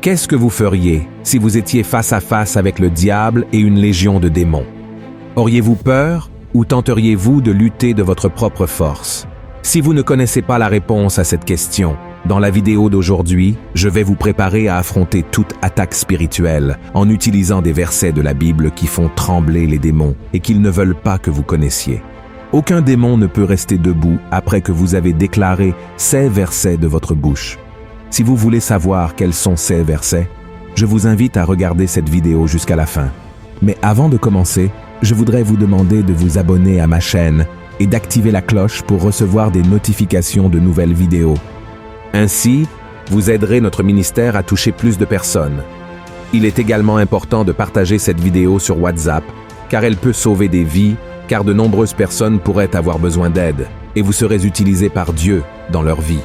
Qu'est-ce que vous feriez si vous étiez face à face avec le diable et une légion de démons? Auriez-vous peur ou tenteriez-vous de lutter de votre propre force? Si vous ne connaissez pas la réponse à cette question, dans la vidéo d'aujourd'hui, je vais vous préparer à affronter toute attaque spirituelle en utilisant des versets de la Bible qui font trembler les démons et qu'ils ne veulent pas que vous connaissiez. Aucun démon ne peut rester debout après que vous avez déclaré ces versets de votre bouche. Si vous voulez savoir quels sont ces versets, je vous invite à regarder cette vidéo jusqu'à la fin. Mais avant de commencer, je voudrais vous demander de vous abonner à ma chaîne et d'activer la cloche pour recevoir des notifications de nouvelles vidéos. Ainsi, vous aiderez notre ministère à toucher plus de personnes. Il est également important de partager cette vidéo sur WhatsApp, car elle peut sauver des vies, car de nombreuses personnes pourraient avoir besoin d'aide, et vous serez utilisés par Dieu dans leur vie.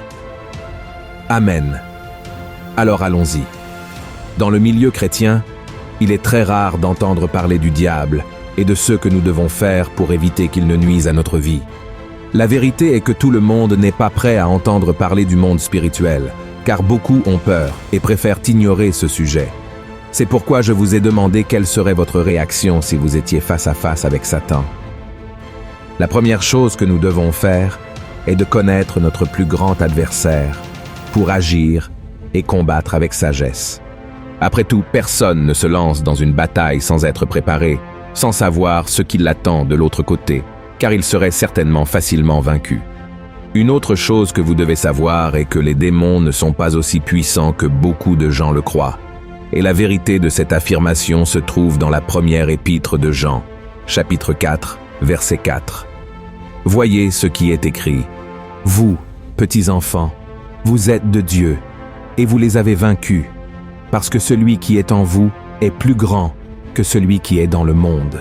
Amen. Alors allons-y. Dans le milieu chrétien, il est très rare d'entendre parler du diable et de ce que nous devons faire pour éviter qu'il ne nuise à notre vie. La vérité est que tout le monde n'est pas prêt à entendre parler du monde spirituel, car beaucoup ont peur et préfèrent ignorer ce sujet. C'est pourquoi je vous ai demandé quelle serait votre réaction si vous étiez face à face avec Satan. La première chose que nous devons faire est de connaître notre plus grand adversaire pour agir et combattre avec sagesse. Après tout, personne ne se lance dans une bataille sans être préparé, sans savoir ce qui l'attend de l'autre côté, car il serait certainement facilement vaincu. Une autre chose que vous devez savoir est que les démons ne sont pas aussi puissants que beaucoup de gens le croient. Et la vérité de cette affirmation se trouve dans la première épître de Jean, chapitre 4, verset 4. Voyez ce qui est écrit. Vous, petits enfants, vous êtes de Dieu, et vous les avez vaincus, parce que celui qui est en vous est plus grand que celui qui est dans le monde.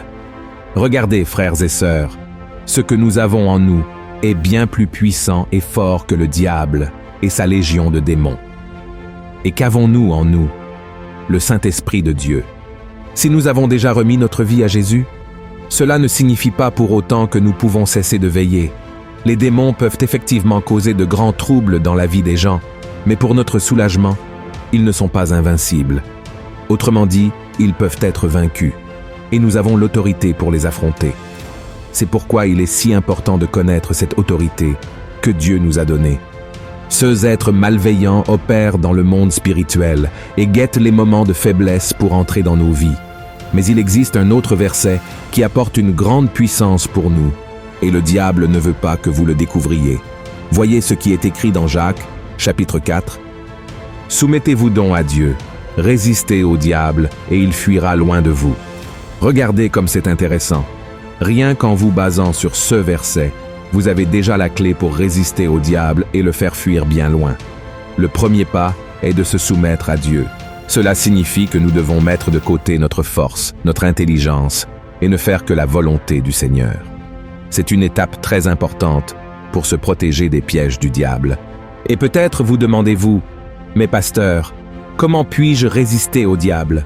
Regardez, frères et sœurs, ce que nous avons en nous est bien plus puissant et fort que le diable et sa légion de démons. Et qu'avons-nous en nous? Le Saint-Esprit de Dieu. Si nous avons déjà remis notre vie à Jésus, cela ne signifie pas pour autant que nous pouvons cesser de veiller. Les démons peuvent effectivement causer de grands troubles dans la vie des gens, mais pour notre soulagement, ils ne sont pas invincibles. Autrement dit, ils peuvent être vaincus, et nous avons l'autorité pour les affronter. C'est pourquoi il est si important de connaître cette autorité que Dieu nous a donnée. Ces êtres malveillants opèrent dans le monde spirituel et guettent les moments de faiblesse pour entrer dans nos vies. Mais il existe un autre verset qui apporte une grande puissance pour nous, et le diable ne veut pas que vous le découvriez. Voyez ce qui est écrit dans Jacques, chapitre 4. « Soumettez-vous donc à Dieu, résistez au diable, et il fuira loin de vous. » Regardez comme c'est intéressant. Rien qu'en vous basant sur ce verset, vous avez déjà la clé pour résister au diable et le faire fuir bien loin. Le premier pas est de se soumettre à Dieu. Cela signifie que nous devons mettre de côté notre force, notre intelligence, et ne faire que la volonté du Seigneur. C'est une étape très importante pour se protéger des pièges du diable. Et peut-être vous demandez-vous, « Mais pasteur, comment puis-je résister au diable ?»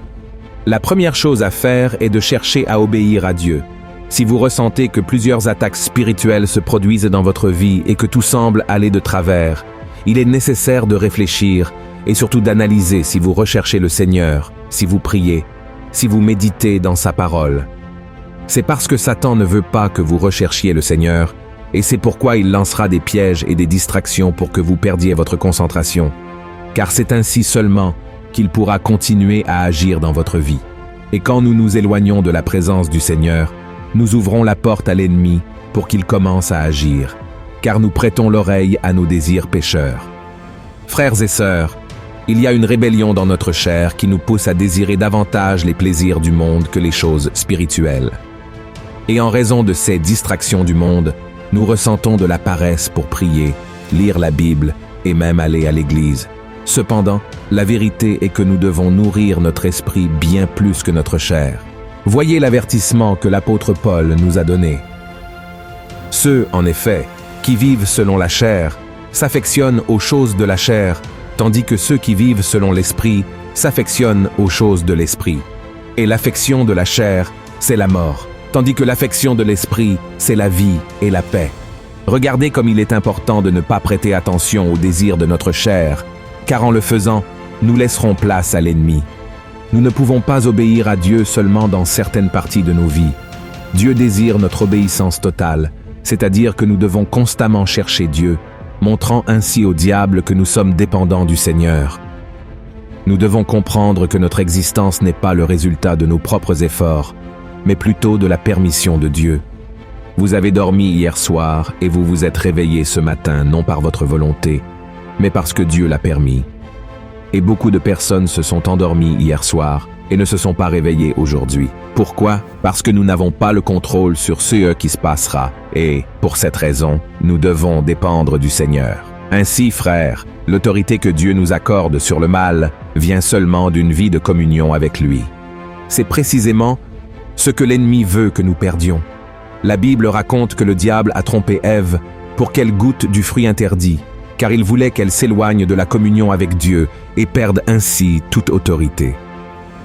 La première chose à faire est de chercher à obéir à Dieu. Si vous ressentez que plusieurs attaques spirituelles se produisent dans votre vie et que tout semble aller de travers, il est nécessaire de réfléchir et surtout d'analyser si vous recherchez le Seigneur, si vous priez, si vous méditez dans sa parole. C'est parce que Satan ne veut pas que vous recherchiez le Seigneur, et c'est pourquoi il lancera des pièges et des distractions pour que vous perdiez votre concentration. Car c'est ainsi seulement qu'il pourra continuer à agir dans votre vie. Et quand nous nous éloignons de la présence du Seigneur, nous ouvrons la porte à l'ennemi pour qu'il commence à agir, car nous prêtons l'oreille à nos désirs pécheurs. Frères et sœurs, il y a une rébellion dans notre chair qui nous pousse à désirer davantage les plaisirs du monde que les choses spirituelles. Et en raison de ces distractions du monde, nous ressentons de la paresse pour prier, lire la Bible et même aller à l'église. Cependant, la vérité est que nous devons nourrir notre esprit bien plus que notre chair. Voyez l'avertissement que l'apôtre Paul nous a donné. Ceux, en effet, qui vivent selon la chair, s'affectionnent aux choses de la chair, tandis que ceux qui vivent selon l'esprit s'affectionnent aux choses de l'esprit. Et l'affection de la chair, c'est la mort, tandis que l'affection de l'esprit, c'est la vie et la paix. Regardez comme il est important de ne pas prêter attention aux désirs de notre chair, car en le faisant, nous laisserons place à l'ennemi. Nous ne pouvons pas obéir à Dieu seulement dans certaines parties de nos vies. Dieu désire notre obéissance totale, c'est-à-dire que nous devons constamment chercher Dieu, montrant ainsi au diable que nous sommes dépendants du Seigneur. Nous devons comprendre que notre existence n'est pas le résultat de nos propres efforts, mais plutôt de la permission de Dieu. Vous avez dormi hier soir et vous vous êtes réveillé ce matin non par votre volonté, mais parce que Dieu l'a permis. Et beaucoup de personnes se sont endormies hier soir et ne se sont pas réveillées aujourd'hui. Pourquoi? Parce que nous n'avons pas le contrôle sur ce qui se passera. Et, pour cette raison, nous devons dépendre du Seigneur. Ainsi, frères, l'autorité que Dieu nous accorde sur le mal vient seulement d'une vie de communion avec lui. C'est précisément ce que l'ennemi veut que nous perdions. La Bible raconte que le diable a trompé Ève pour qu'elle goûte du fruit interdit, car il voulait qu'elle s'éloigne de la communion avec Dieu et perde ainsi toute autorité.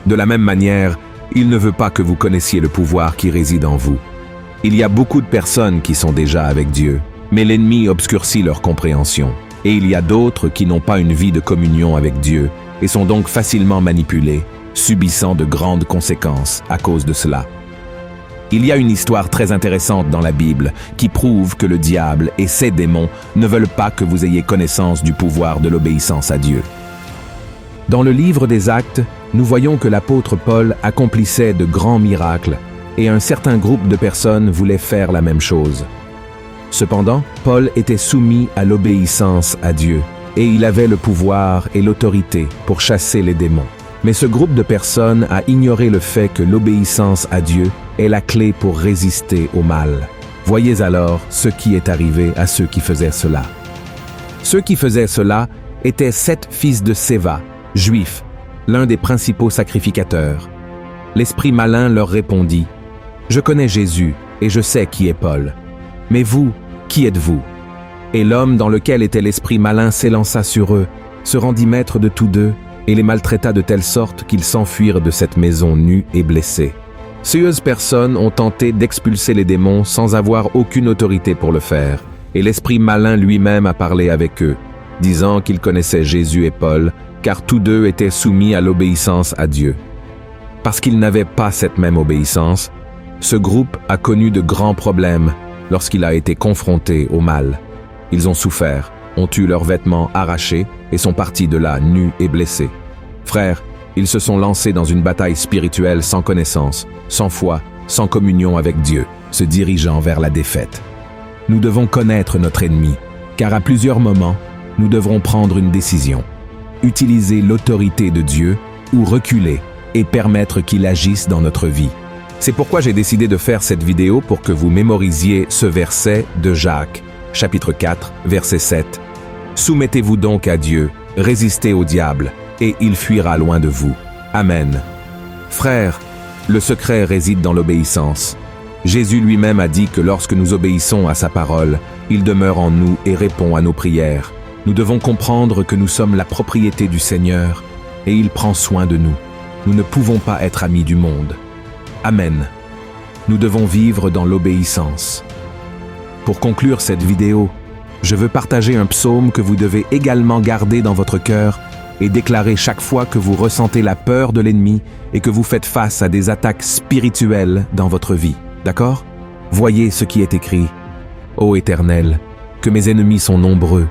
De la même manière, il ne veut pas que vous connaissiez le pouvoir qui réside en vous. Il y a beaucoup de personnes qui sont déjà avec Dieu, mais l'ennemi obscurcit leur compréhension. Et il y a d'autres qui n'ont pas une vie de communion avec Dieu et sont donc facilement manipulés, subissant de grandes conséquences à cause de cela. Il y a une histoire très intéressante dans la Bible qui prouve que le diable et ses démons ne veulent pas que vous ayez connaissance du pouvoir de l'obéissance à Dieu. Dans le livre des Actes, nous voyons que l'apôtre Paul accomplissait de grands miracles et un certain groupe de personnes voulait faire la même chose. Cependant, Paul était soumis à l'obéissance à Dieu et il avait le pouvoir et l'autorité pour chasser les démons. Mais ce groupe de personnes a ignoré le fait que l'obéissance à Dieu est la clé pour résister au mal. Voyez alors ce qui est arrivé à ceux qui faisaient cela. Ceux qui faisaient cela étaient 7 fils de Séva, juifs, l'un des principaux sacrificateurs. L'esprit malin leur répondit: « Je connais Jésus et je sais qui est Paul. Mais vous, qui êtes-vous » Et l'homme dans lequel était l'esprit malin s'élança sur eux, se rendit maître de tous deux et les maltraita de telle sorte qu'ils s'enfuirent de cette maison nus et blessés. Ces personnes ont tenté d'expulser les démons sans avoir aucune autorité pour le faire, et l'esprit malin lui-même a parlé avec eux, disant qu'il connaissait Jésus et Paul, car tous deux étaient soumis à l'obéissance à Dieu. Parce qu'ils n'avaient pas cette même obéissance, ce groupe a connu de grands problèmes lorsqu'il a été confronté au mal. Ils ont souffert, ont eu leurs vêtements arrachés et sont partis de là nus et blessés. Frères, ils se sont lancés dans une bataille spirituelle sans connaissance, sans foi, sans communion avec Dieu, se dirigeant vers la défaite. Nous devons connaître notre ennemi, car à plusieurs moments, nous devrons prendre une décision. Utiliser l'autorité de Dieu ou reculer et permettre qu'il agisse dans notre vie. C'est pourquoi j'ai décidé de faire cette vidéo pour que vous mémorisiez ce verset de Jacques, chapitre 4, verset 7. « Soumettez-vous donc à Dieu, résistez au diable, et il fuira loin de vous. Amen. » Frères, le secret réside dans l'obéissance. Jésus lui-même a dit que lorsque nous obéissons à sa parole, il demeure en nous et répond à nos prières. Nous devons comprendre que nous sommes la propriété du Seigneur et il prend soin de nous. Nous ne pouvons pas être amis du monde. Amen. Nous devons vivre dans l'obéissance. Pour conclure cette vidéo, je veux partager un psaume que vous devez également garder dans votre cœur et déclarer chaque fois que vous ressentez la peur de l'ennemi et que vous faites face à des attaques spirituelles dans votre vie. D'accord? Voyez ce qui est écrit. « Ô Éternel, que mes ennemis sont nombreux.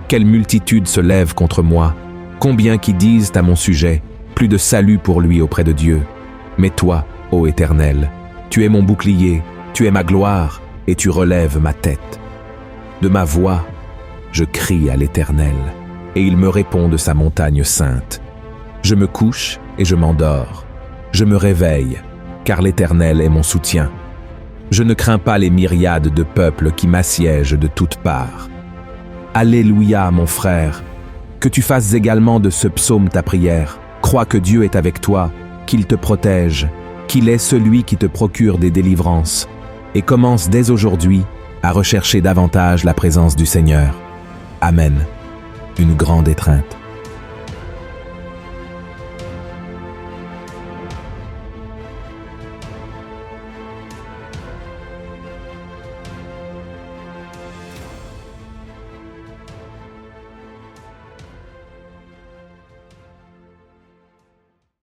Quelle multitude se lève contre moi. Combien qui disent à mon sujet, plus de salut pour lui auprès de Dieu. Mais toi, ô Éternel, tu es mon bouclier, tu es ma gloire, et tu relèves ma tête. De ma voix, je crie à l'Éternel, et il me répond de sa montagne sainte. Je me couche et je m'endors. Je me réveille, car l'Éternel est mon soutien. Je ne crains pas les myriades de peuples qui m'assiègent de toutes parts. Alléluia, mon frère, que tu fasses également de ce psaume ta prière. Crois que Dieu est avec toi, qu'il te protège, qu'il est celui qui te procure des délivrances, et commence dès aujourd'hui à rechercher davantage la présence du Seigneur. Amen. Une grande étreinte.